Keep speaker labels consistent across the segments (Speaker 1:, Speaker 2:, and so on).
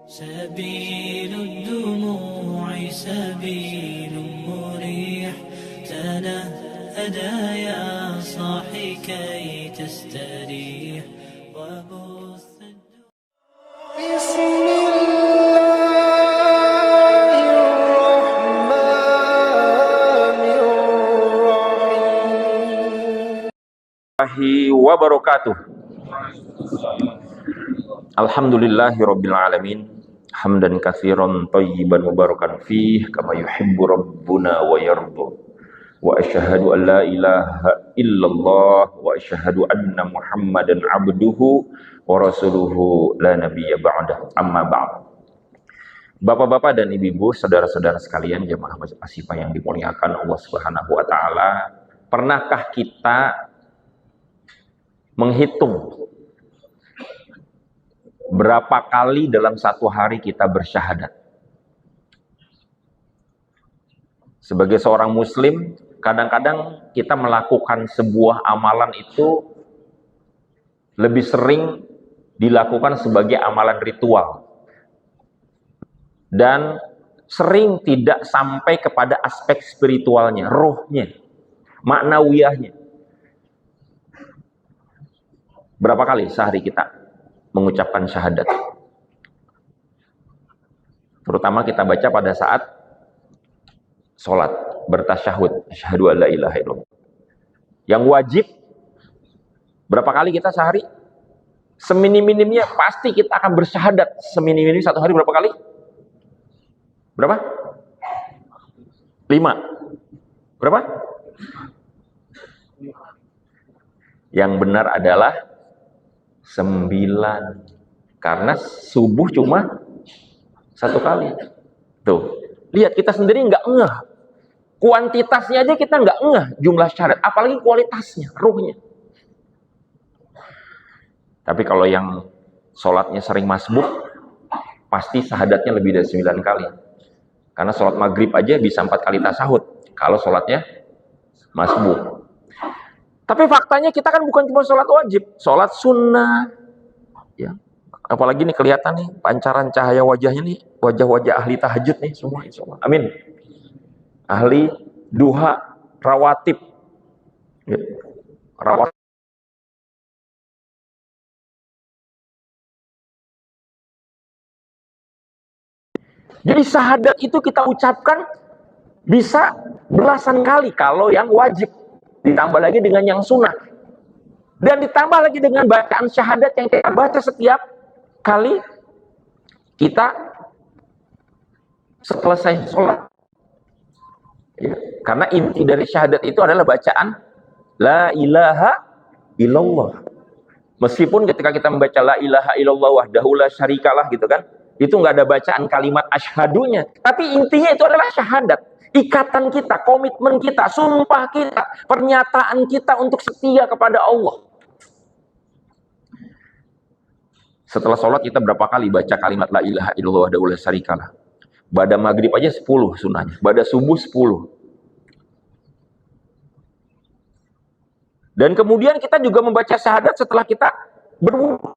Speaker 1: سبيل الدموع سبيل مريح تنهدى يا صاحي كي تستريح وبث
Speaker 2: بسم الله الرحمن الرحيم
Speaker 3: wabarakatuh. Alhamdulillahi rabbil alamin, hamdan katsiran thayyiban mubarakan fih kama yuhibbu rabbuna wa yarda. Wa asyhadu an la ilaha illallah wa asyhadu anna Muhammadan abduhu wa rasuluhu la nabiyya ba'dah. Amma ba'd. Bapak-bapak dan ibu-ibu, saudara-saudara sekalian, jemaah Masjid Asyifa yang dimuliakan Allah Subhanahu wa taala, pernahkah kita menghitung berapa kali dalam satu hari kita bersyahadat? Sebagai seorang muslim, kadang-kadang kita melakukan sebuah amalan itu lebih sering dilakukan sebagai amalan ritual dan sering tidak sampai kepada aspek spiritualnya, rohnya, maknawiyahnya. Berapa kali sehari kita mengucapkan syahadat? Terutama kita baca pada saat sholat, bertasyahud, asyhadu an la ilaha illallah. Yang wajib, berapa kali kita sehari? Seminim-minimnya pasti kita akan bersyahadat. Seminim-minim satu hari berapa kali? Berapa? 5. Berapa? Yang benar adalah 9, karena subuh cuma 1 kali. Tuh, lihat kita sendiri nggak ngeh. Kuantitasnya aja kita nggak ngeh jumlah syahadat, apalagi kualitasnya, ruhnya. Tapi kalau yang sholatnya sering masbuk, pasti syahadatnya lebih dari 9 kali. Karena sholat maghrib aja bisa 4 kali tasahud, kalau sholatnya masbuk. Tapi faktanya kita kan bukan cuma sholat wajib, sholat sunnah, ya. Apalagi nih kelihatan nih pancaran cahaya wajahnya nih, wajah-wajah ahli tahajud nih semua, insyaallah. Amin. Ahli duha, rawatib, ya. Rawatib. Jadi syahadat itu kita ucapkan bisa belasan kali kalau yang wajib. Ditambah lagi dengan yang sunnah. Dan ditambah lagi dengan bacaan syahadat yang kita baca setiap kali kita selesai sholat. Ya, karena inti dari syahadat itu adalah bacaan la ilaha illallah. Meskipun ketika kita membaca la ilaha illallah wahdahu la syarikalah gitu kan, itu nggak ada bacaan kalimat asyhadunya. Tapi intinya itu adalah syahadat. Ikatan kita, komitmen kita, sumpah kita, pernyataan kita untuk setia kepada Allah. Setelah sholat kita berapa kali baca kalimat la ilaha illallah wahdahu la syarikalah? Ba'da maghrib aja 10 sunnahnya, ba'da subuh 10. Dan kemudian kita juga membaca syahadat setelah kita berwudu.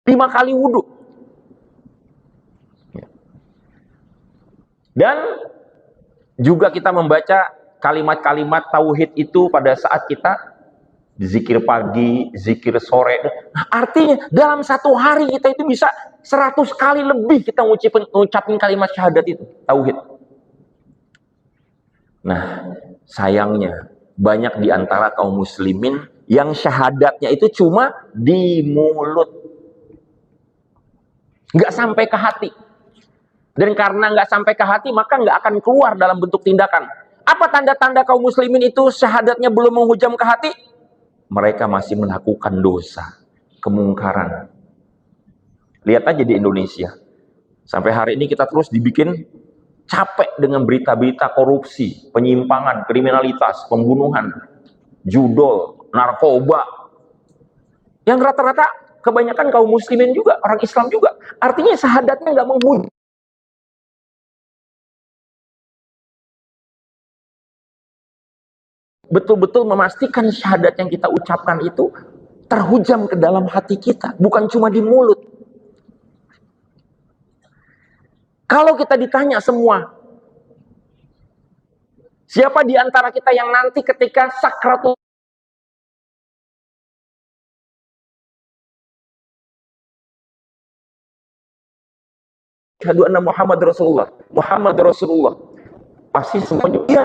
Speaker 3: Lima kali wudhu. Dan juga kita membaca kalimat-kalimat tauhid itu pada saat kita zikir pagi, zikir sore. Nah, artinya dalam satu hari kita itu bisa 100 kali lebih kita ngucapin kalimat syahadat itu, tauhid. Nah, sayangnya banyak di antara kaum muslimin yang syahadatnya itu cuma di mulut, nggak sampai ke hati. Dan karena nggak sampai ke hati, maka nggak akan keluar dalam bentuk tindakan. Apa tanda-tanda kaum muslimin itu syahadatnya belum menghujam ke hati? Mereka masih melakukan dosa, kemungkaran. Lihat aja di Indonesia. Sampai hari ini kita terus dibikin capek dengan berita-berita korupsi, penyimpangan, kriminalitas, pembunuhan, judol, narkoba. Yang rata-rata kebanyakan kaum muslimin juga, orang Islam juga. Artinya syahadatnya nggak menghujam. betul-betul memastikan syahadat yang kita ucapkan itu terhujam ke dalam hati kita, bukan cuma di mulut. Kalau kita ditanya semua, siapa di antara kita yang nanti ketika sakratul syahadu anna Muhammad Rasulullah, Muhammad Rasulullah, pasti semuanya iya.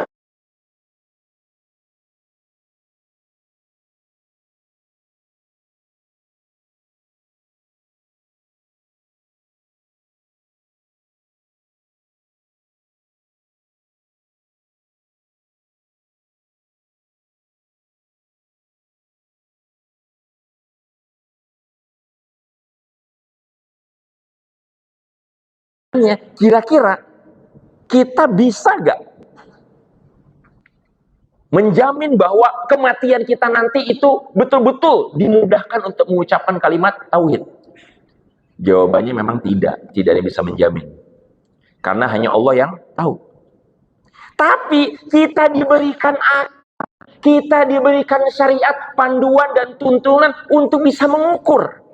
Speaker 3: Kira-kira kita bisa gak menjamin bahwa kematian kita nanti itu betul-betul dimudahkan untuk mengucapkan kalimat tauhid? Jawabannya memang tidak ada yang bisa menjamin. Karena hanya Allah yang tahu. Tapi kita diberikan syariat, panduan dan tuntunan untuk bisa mengukur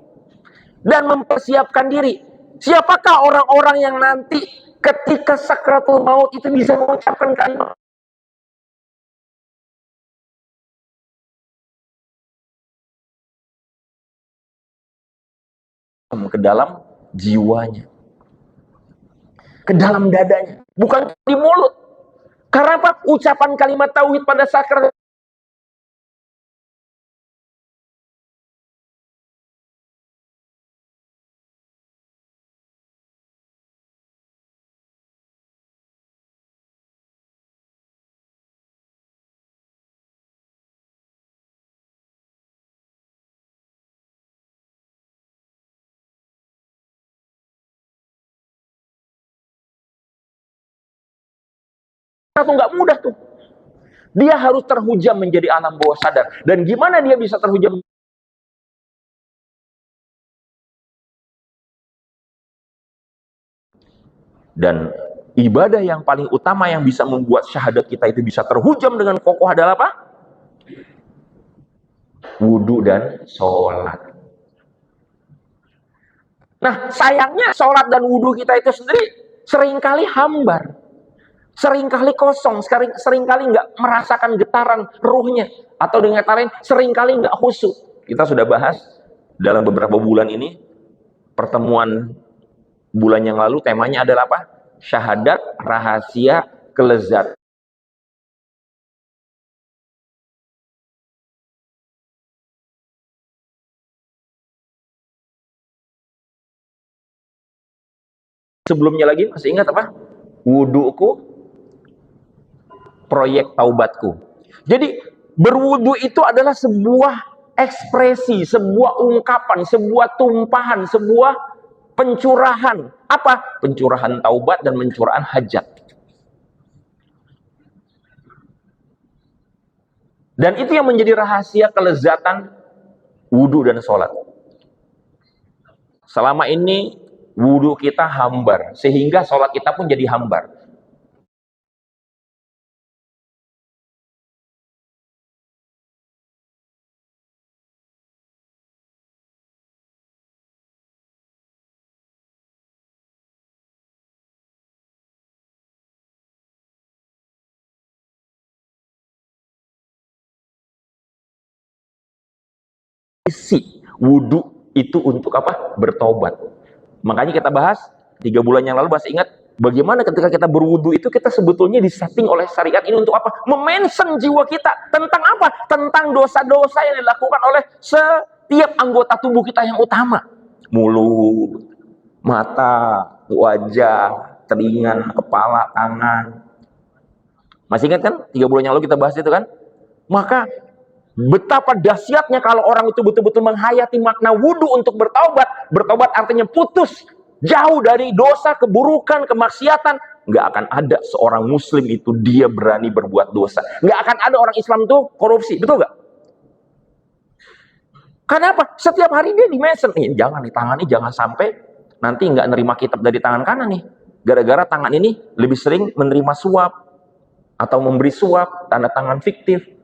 Speaker 3: dan mempersiapkan diri. Siapakah orang-orang yang nanti ketika sakratul maut itu bisa mengucapkan kalimat ke dalam jiwanya, ke dalam dadanya, bukan di mulut. Karena apa? Ucapan kalimat tauhid pada sakrat itu nggak mudah tuh. Dia harus terhujam menjadi alam bawah sadar. Dan gimana dia bisa terhujam? Dan ibadah yang paling utama yang bisa membuat syahadat kita itu bisa terhujam dengan kokoh adalah apa? Wudhu dan sholat. Nah, sayangnya sholat dan wudhu kita itu sendiri seringkali hambar. Seringkali kosong, seringkali nggak merasakan getaran ruhnya. Atau dengan kata lain, seringkali nggak khusyuk. Kita sudah bahas dalam beberapa bulan ini, pertemuan bulan yang lalu temanya adalah apa? Syahadat, rahasia, kelezatan. Sebelumnya lagi, masih ingat apa? Wudu'ku, proyek taubatku. Jadi berwudu itu adalah sebuah ekspresi, sebuah ungkapan, sebuah tumpahan, sebuah pencurahan. Apa? Pencurahan taubat dan pencurahan hajat. Dan itu yang menjadi rahasia kelezatan wudu dan sholat. Selama ini wudu kita hambar, sehingga sholat kita pun jadi hambar. Isi wudu itu untuk apa? Bertobat. Makanya kita bahas 3 bulan yang lalu, masih ingat bagaimana ketika kita berwudu itu kita sebetulnya disetting oleh syariat ini untuk apa? Memention jiwa kita tentang apa? Tentang dosa-dosa yang dilakukan oleh setiap anggota tubuh kita yang utama. Mulut, mata, wajah, telinga, kepala, tangan. Masih ingat kan? 3 bulan yang lalu kita bahas itu kan? Maka betapa dahsyatnya kalau orang itu betul-betul menghayati makna wudhu untuk bertaubat. Bertaubat artinya putus, jauh dari dosa, keburukan, kemaksiatan. Nggak akan ada seorang muslim itu dia berani berbuat dosa. Nggak akan ada orang Islam itu korupsi, betul nggak? Karena apa? Setiap hari dia di-mention, jangan nih, tangan ini jangan sampai nanti nggak nerima kitab dari tangan kanan nih. Gara-gara tangan ini lebih sering menerima suap atau memberi suap, tanda tangan fiktif.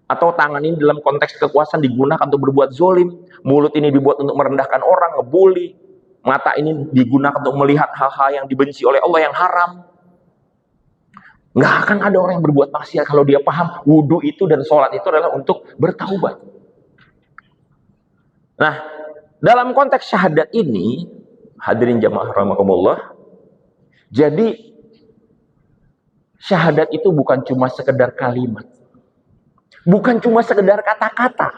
Speaker 3: Atau tangan ini dalam konteks kekuasaan digunakan untuk berbuat zolim, mulut ini dibuat untuk merendahkan orang, ngebully, mata ini digunakan untuk melihat hal-hal yang dibenci oleh Allah yang haram. Nggak akan ada orang yang berbuat maksiat kalau dia paham wudhu itu dan sholat itu adalah untuk bertaubat. Nah, dalam konteks syahadat ini, hadirin jamaah rahimakumullah, jadi syahadat itu bukan cuma sekedar kalimat, bukan cuma sekedar kata-kata,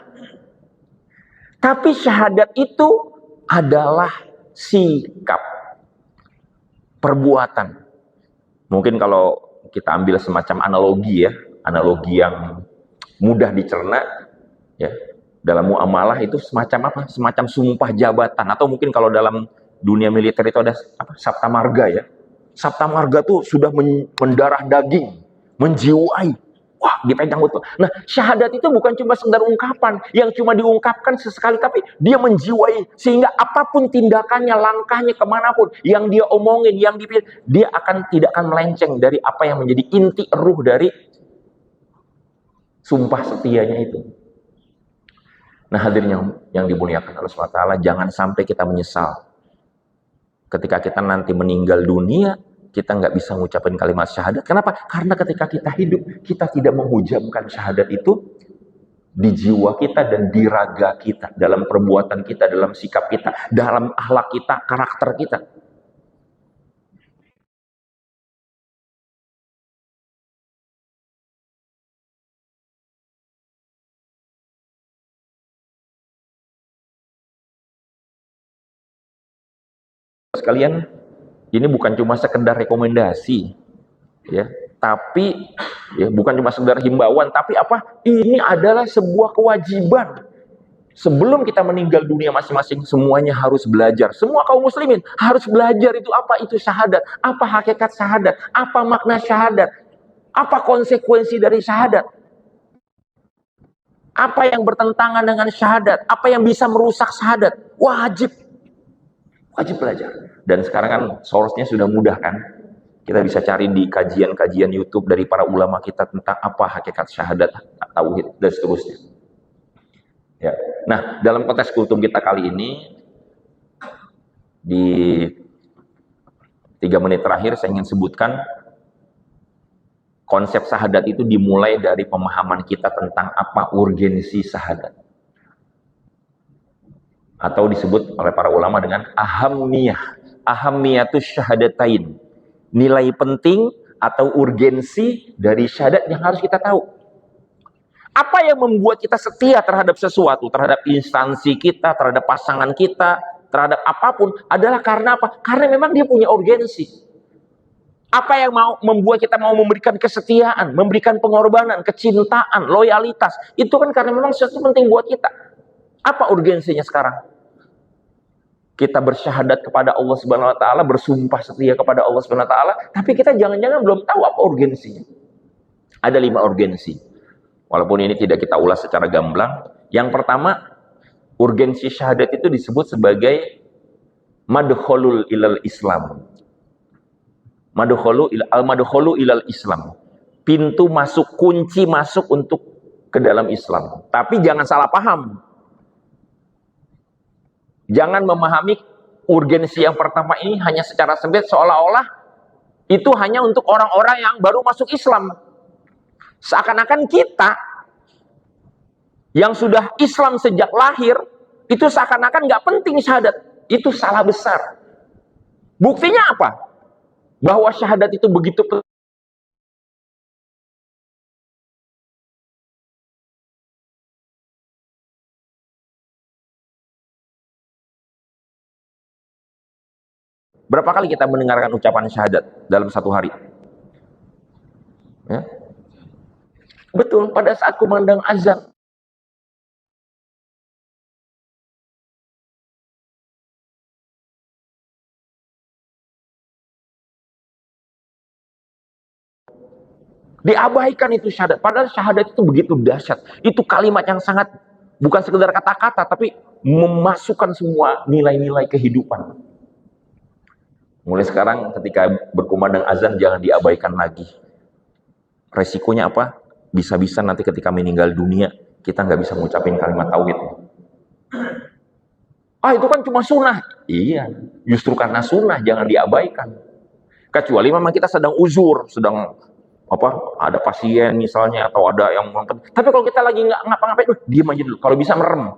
Speaker 3: tapi syahadat itu adalah sikap, perbuatan. Mungkin kalau kita ambil semacam analogi ya, analogi yang mudah dicerna ya. Dalam muamalah itu semacam apa? Semacam sumpah jabatan, atau mungkin kalau dalam dunia militer itu ada apa? Sabta marga ya. Sabta marga tuh sudah mendarah daging, menjiwai. Wah, dipegang betul. Nah, syahadat itu bukan cuma sekedar ungkapan yang cuma diungkapkan sesekali, tapi dia menjiwai sehingga apapun tindakannya, langkahnya kemanapun yang dia omongin, yang dipilih, dia tidak akan melenceng dari apa yang menjadi inti ruh dari sumpah setianya itu. Nah, hadirin yang dimuliakan Allah SWT, jangan sampai kita menyesal ketika kita nanti meninggal dunia, kita nggak bisa mengucapkan kalimat syahadat. Kenapa? Karena ketika kita hidup, kita tidak menghujamkan syahadat itu di jiwa kita dan di raga kita, dalam perbuatan kita, dalam sikap kita, dalam akhlak kita, karakter kita. Sekalian, ini bukan cuma sekedar rekomendasi, ya, tapi ya bukan cuma sekedar himbauan, tapi apa? Ini adalah sebuah kewajiban. Sebelum kita meninggal dunia masing-masing, semuanya harus belajar. Semua kaum muslimin harus belajar itu apa itu syahadat, apa hakikat syahadat, apa makna syahadat, apa konsekuensi dari syahadat, apa yang bertentangan dengan syahadat, apa yang bisa merusak syahadat. Wajib belajar. Dan sekarang kan source-nya sudah mudah kan. Kita bisa cari di kajian-kajian YouTube dari para ulama kita tentang apa hakikat syahadat, tauhid, dan seterusnya. Ya. Nah, dalam konteks kultum kita kali ini, di 3 menit terakhir saya ingin sebutkan konsep syahadat itu dimulai dari pemahaman kita tentang apa urgensi syahadat. Atau disebut oleh para ulama dengan ahammiyatus syahadatain, nilai penting atau urgensi dari syahadat yang harus kita tahu. Apa yang membuat kita setia terhadap sesuatu, terhadap instansi kita, terhadap pasangan kita, terhadap apapun, adalah karena apa? Karena memang dia punya urgensi. Apa yang membuat kita mau memberikan kesetiaan, memberikan pengorbanan, kecintaan, loyalitas, itu kan karena memang sesuatu penting buat kita. Apa urgensinya sekarang? Kita bersyahadat kepada Allah Subhanahu wa taala, bersumpah setia kepada Allah Subhanahu wa taala, tapi kita jangan-jangan belum tahu apa urgensinya. Ada 5 urgensi. Walaupun ini tidak kita ulas secara gamblang. Yang pertama, urgensi syahadat itu disebut sebagai madkhulul ilal Islam. Madkhulu ilal Islam. Pintu masuk, kunci masuk untuk ke dalam Islam. Tapi jangan salah paham. Jangan memahami urgensi yang pertama ini hanya secara sempit, seolah-olah itu hanya untuk orang-orang yang baru masuk Islam. Seakan-akan kita yang sudah Islam sejak lahir, itu seakan-akan nggak penting syahadat. Itu salah besar. Buktinya apa? Bahwa syahadat itu begitu penting. Berapa kali kita mendengarkan ucapan syahadat dalam satu hari? Ya. Betul, pada saat kumandang azan. Diabaikan itu syahadat. Padahal syahadat itu begitu dahsyat. Itu kalimat yang sangat, bukan sekedar kata-kata, tapi memasukkan semua nilai-nilai kehidupan. Mulai sekarang ketika berkumandang azan jangan diabaikan lagi. Resikonya apa? bisa-bisa nanti ketika meninggal dunia kita nggak bisa ngucapin kalimat tauhid. Ah, itu kan cuma sunnah. Iya, justru karena sunnah jangan diabaikan. Kecuali memang kita sedang uzur, sedang ada pasien misalnya atau ada yang nonton. Tapi kalau kita lagi nggak ngapa-ngapain, diam aja dulu. Kalau bisa merem,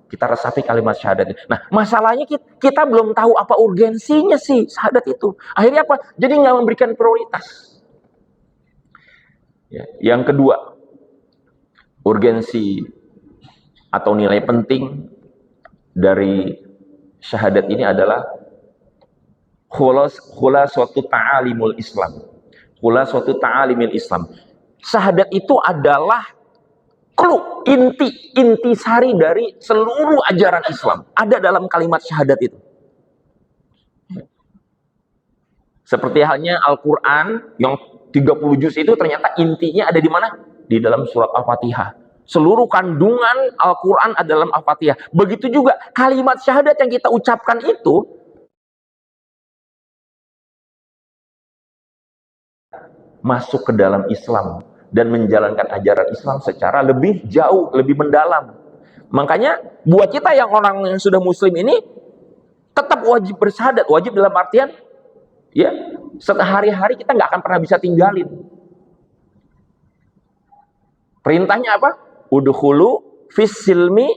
Speaker 3: kita resapi kalimat syahadat. Nah, masalahnya kita belum tahu apa urgensinya sih syahadat itu. Akhirnya apa? Jadi nggak memberikan prioritas. Ya. Yang kedua, urgensi atau nilai penting dari syahadat ini adalah suatu ta'alimul Islam. Suatu ta'alimul Islam. Syahadat itu adalah clue, inti sari dari seluruh ajaran Islam. Ada dalam kalimat syahadat itu. Seperti halnya Al-Quran yang 30 juz itu ternyata intinya ada di mana? Di dalam surat Al-Fatihah. Seluruh kandungan Al-Quran ada dalam Al-Fatihah. Begitu juga kalimat syahadat yang kita ucapkan itu masuk ke dalam Islam dan menjalankan ajaran Islam secara lebih jauh, lebih mendalam. Makanya buat kita yang orang yang sudah muslim ini tetap wajib bersyahadat. Wajib dalam artian ya, sehari-hari kita nggak akan pernah bisa tinggalin. Perintahnya apa? Udkhulu fis-silmi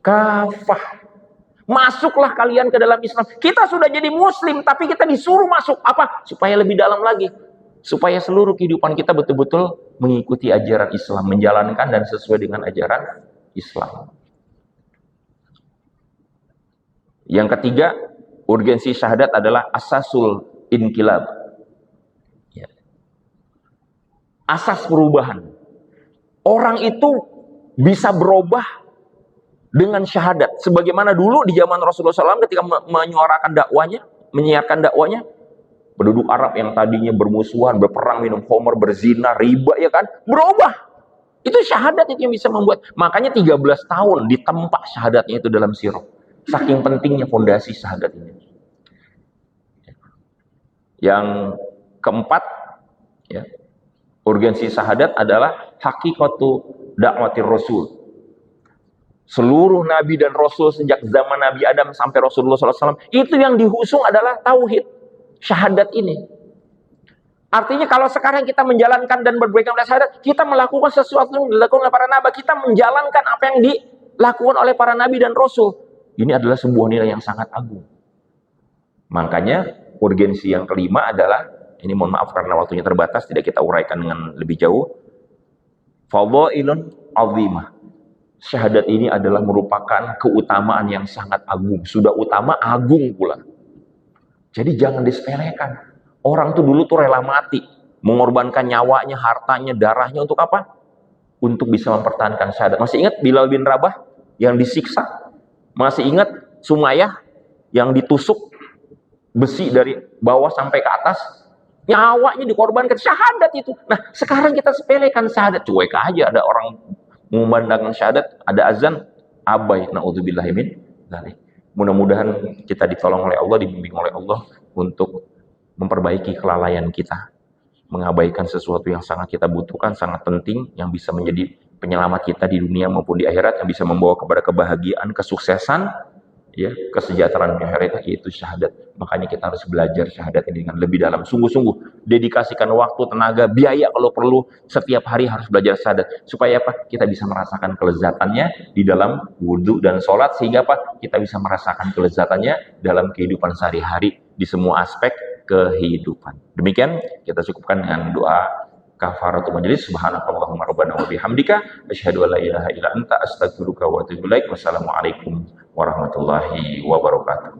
Speaker 3: kafah. Masuklah kalian ke dalam Islam. Kita sudah jadi muslim, tapi kita disuruh masuk. Apa? Supaya lebih dalam lagi. Supaya seluruh kehidupan kita betul-betul mengikuti ajaran Islam. Menjalankan dan sesuai dengan ajaran Islam. Yang ketiga, urgensi syahadat adalah asasul inkilab. Ya. Asas perubahan. Orang itu bisa berubah dengan syahadat. Sebagaimana dulu di zaman Rasulullah SAW ketika menyuarakan dakwanya, menyiarkan dakwanya, penduduk Arab yang tadinya bermusuhan, berperang, minum khamr, berzina, riba, ya kan, berubah. Itu syahadat itu yang bisa membuat. Makanya 13 tahun ditempa syahadatnya itu dalam sirah. Saking pentingnya fondasi syahadat ini. Yang keempat, ya, urgensi syahadat adalah hakikatu dakwatir Rasul. Seluruh Nabi dan Rasul sejak zaman Nabi Adam sampai Rasulullah SAW, itu yang dihusung adalah tauhid, syahadat ini. Artinya kalau sekarang kita menjalankan dan berpegang pada syahadat, kita melakukan sesuatu yang dilakukan oleh para nabi, kita menjalankan apa yang dilakukan oleh para nabi dan Rasul. Ini adalah sebuah nilai yang sangat agung. Makanya urgensi yang kelima adalah, ini mohon maaf karena waktunya terbatas, tidak kita uraikan dengan lebih jauh. Fadhailun azimah. Syahadat ini adalah merupakan keutamaan yang sangat agung. Sudah utama, agung pula. Jadi jangan disepelekan. Orang tuh dulu tuh rela mati, mengorbankan nyawanya, hartanya, darahnya untuk apa? Untuk bisa mempertahankan syahadat. Masih ingat Bilal bin Rabah yang disiksa? Masih ingat Sumayyah yang ditusuk besi dari bawah sampai ke atas? Nyawanya dikorbankan, syahadat itu. Nah, sekarang kita sepelekan syahadat. Cuek aja, ada orang mengumandangkan syahadat, ada azan, abai, na'udzubillahi min dzalik. Mudah-mudahan kita ditolong oleh Allah, dibimbing oleh Allah untuk memperbaiki kelalaian kita, mengabaikan sesuatu yang sangat kita butuhkan, sangat penting, yang bisa menjadi penyelamat kita di dunia maupun di akhirat, yang bisa membawa kepada kebahagiaan, kesuksesan, ya, kesejahteraan di akhirat, yaitu syahadat. Makanya kita harus belajar syahadat ini dengan lebih dalam, sungguh-sungguh, dedikasikan waktu, tenaga, biaya kalau perlu, setiap hari harus belajar syahadat. Supaya apa? Kita bisa merasakan kelezatannya di dalam wudhu dan sholat, sehingga apa? Kita bisa merasakan kelezatannya dalam kehidupan sehari-hari di semua aspek kehidupan. Demikian kita cukupkan dengan doa kafaratul majelis. Subhanakallahumma rabbana wa bihamdika asyhadu an la ilaha illa anta astaghfiruka wa atubu ilaik. Wassalamualaikum warahmatullahi wabarakatuh.